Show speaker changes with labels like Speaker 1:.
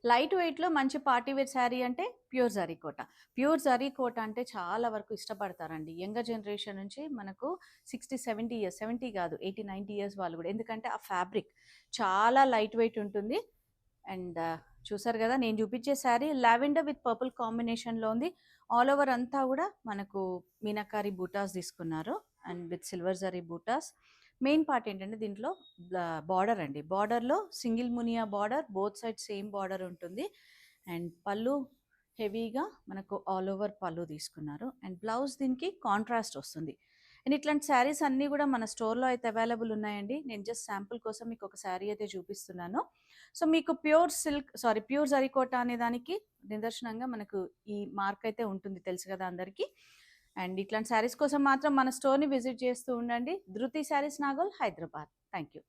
Speaker 1: Light వెయిట్‌లో మంచి party wear sari అంటే ప్యూర్ జరీ కోట. ప్యూర్ జరీ కోట అంటే చాలా వరకు ఇష్టపడతారండి. యంగర్ జనరేషన్ నుంచి మనకు 60, 70 ఇయర్స్ 70 కాదు 80, 90 ఇయర్స్ వాళ్ళు గూడా. ఎందుకంటే ఆ ఫ్యాబ్రిక్ చాలా లైట్ వెయిట్ ఉంటుంది. అండ్ చూసారు గదా! నేను చూపించే శారీ లావెండర్ విత్ పర్పుల్ కాంబినేషన్‌లో ఉంది. ఆల్ ఓవర్ అంతా గూడా మనకు మీనాకారి బూటాస్ తీసుకున్నారు. And with silver zari buttas. Main part ఏంటంటే దీంట్లో బార్డర్ అండి. బార్డర్‌లో single Muniya border, both side same border ఉంటుంది. అండ్ పళ్ళు హెవీగా మనకు ఆల్ ఓవర్ పళ్ళు తీసుకున్నారు. అండ్ బ్లౌజ్ దీనికి కాంట్రాస్ట్ వస్తుంది. అండ్ ఇట్లాంటి శారీస్ అన్నీ గూడా మన స్టోర్‌లో అయితే అవైలబుల్ ఉన్నాయండి. నేను జస్ట్ శాంపుల్ కోసం మీకు ఒక శారీ అయితే చూపిస్తున్నాను. సో, మీకు ప్యూర్ జరీకోట అనే దానికి నిదర్శనంగా మనకు ఈ మార్క్ అయితే ఉంటుంది. తెలుసు కదా అందరికీ. అండ్ ఇట్లాంటి శారీస్ కోసం మాత్రం మన స్టోర్‌ని విజిట్ చేస్తూ ఉండండి. Dhruti sarees Nagole, Hyderabad. Thank you.